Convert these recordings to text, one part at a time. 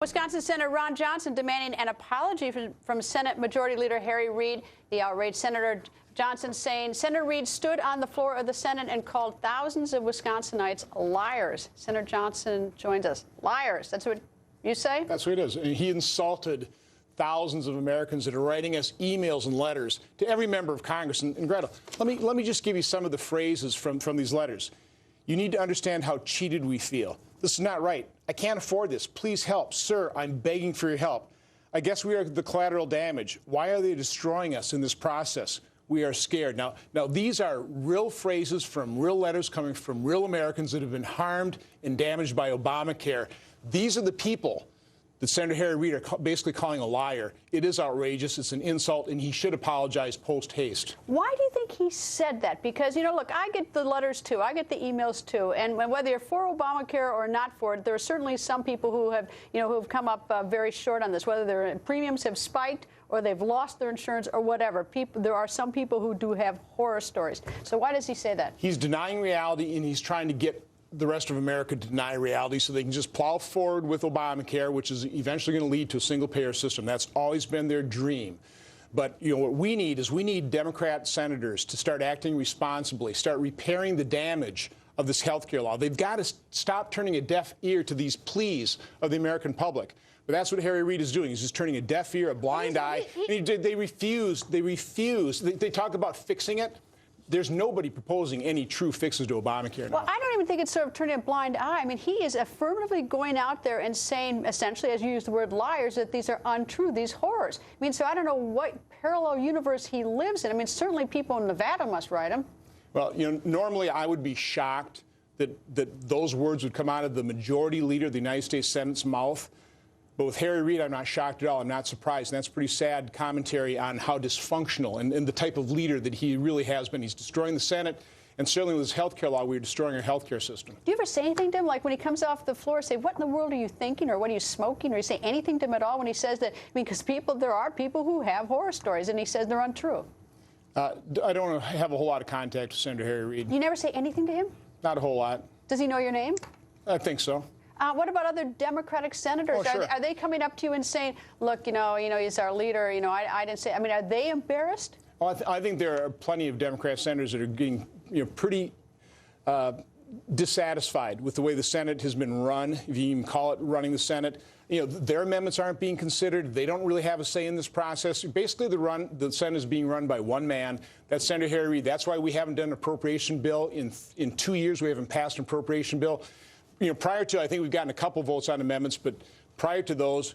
Wisconsin Senator Ron Johnson demanding an apology from Senate Majority Leader Harry Reid. The outraged Senator Johnson saying Senator Reid stood on the floor of the Senate and called thousands of Wisconsinites liars. Senator Johnson joins us. Liars. That's what you say? That's what it is. And he insulted thousands of Americans that are writing us emails and letters to every member of Congress. And Greta, let me just give you some of the phrases from these letters. You need to understand how cheated we feel. This is not right. I can't afford this. Please help. Sir, I'm begging for your help. I guess we are the collateral damage. Why are they destroying us in this process? We are scared. Now these are real phrases from real letters coming from real Americans that have been harmed and damaged by Obamacare. These are the people that Senator Harry Reid are basically calling a liar. It is outrageous. It's an insult, and he should apologize post-haste. Why do you think he said that? Because, you know, look, I get the letters, too. I get the emails, too. And whether you're for Obamacare or not for it, there are certainly some people who have, who have come up very short on this, whether their premiums have spiked or they've lost their insurance or whatever. There are some people who do have horror stories. So why does he say that? He's denying reality, and he's trying to get the rest of America to deny reality so they can just plow forward with Obamacare, which is eventually going to lead to a single-payer system. That's always been their dream. But, what we need Democrat senators to start acting responsibly, start repairing the damage of this health care law. They've got to stop turning a deaf ear to these pleas of the American public. But that's what Harry Reid is doing. He's just turning a deaf ear, a blind eye. They refuse. They talk about fixing it. There's nobody proposing any true fixes to Obamacare now. Well, I don't even think it's sort of turning a blind eye. I mean, he is affirmatively going out there and saying, essentially, as you use the word liars, that these are untrue, these horrors. I mean, so I don't know what parallel universe he lives in. I mean, certainly people in Nevada must write him. Well, normally I would be shocked that those words would come out of the majority leader of the United States Senate's mouth. But with Harry Reid, I'm not shocked at all. I'm not surprised. And that's pretty sad commentary on how dysfunctional and the type of leader that he really has been. He's destroying the Senate, and certainly with his health care law, we're destroying our health care system. Do you ever say anything to him? Like when he comes off the floor, say, what in the world are you thinking? Or what are you smoking? Or you say anything to him at all when he says that? I mean, because there are people who have horror stories, and he says they're untrue. I don't have a whole lot of contact with Senator Harry Reid. You never say anything to him? Not a whole lot. Does he know your name? I think so. What about other Democratic senators? Oh, sure. Are they coming up to you and saying, look, he's our leader, I didn't say, I mean, are they embarrassed? Well, I think there are plenty of Democrat senators that are getting, pretty dissatisfied with the way the Senate has been run, if you even call it running the Senate. Their amendments aren't being considered. They don't really have a say in this process. Basically, the Senate is being run by one man. That's Senator Harry Reid. That's why we haven't done an appropriation bill. In 2 years, we haven't passed an appropriation bill. Prior to, I think we've gotten a couple votes on amendments, but prior to those,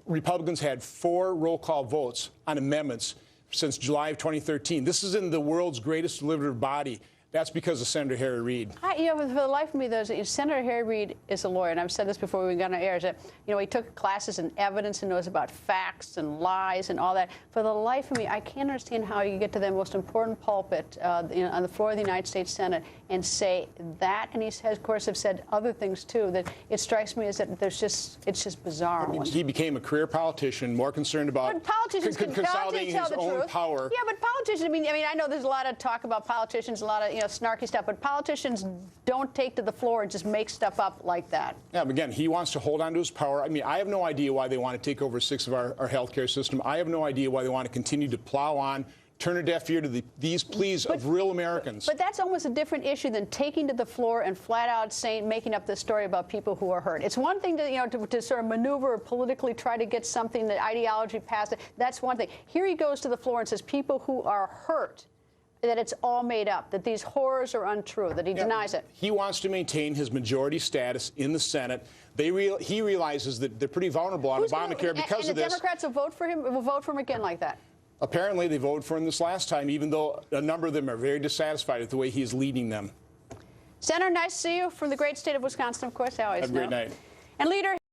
Republicans had 4 roll call votes on amendments since July of 2013. This is in the world's greatest deliberative body. That's because of Senator Harry Reid. For the life of me, Senator Harry Reid is a lawyer, and I've said this before we got on air, that, he took classes in evidence and knows about facts and lies and all that. For the life of me, I can't understand how you get to the most important pulpit on the floor of the United States Senate and say that, and he has, of course, have said other things, too, that it strikes me as that it's just bizarre. He became a career politician, more concerned about consolidating his own power. Yeah, but politicians, I mean, I know there's a lot of talk about politicians, a lot of, snarky stuff, but politicians don't take to the floor and just make stuff up like that. Yeah, but again, he wants to hold on to his power. I mean, I have no idea why they want to take over 6 of our health care system. I have no idea why they want to continue to plow on, turn a deaf ear to these pleas of real Americans. But that's almost a different issue than taking to the floor and flat out making up this story about people who are hurt. It's one thing to sort of maneuver or politically try to get something, that ideology passed. That's one thing. Here he goes to the floor and says people who are hurt, that it's all made up, that these horrors are untrue, that he denies it. He wants to maintain his majority status in the Senate. He realizes that they're pretty vulnerable on Obamacare because of this. And the Democrats will vote for him again like that? Apparently, they voted for him this last time, even though a number of them are very dissatisfied with the way he is leading them. Senator, nice to see you from the great state of Wisconsin, of course. I always Have a great night. And Leader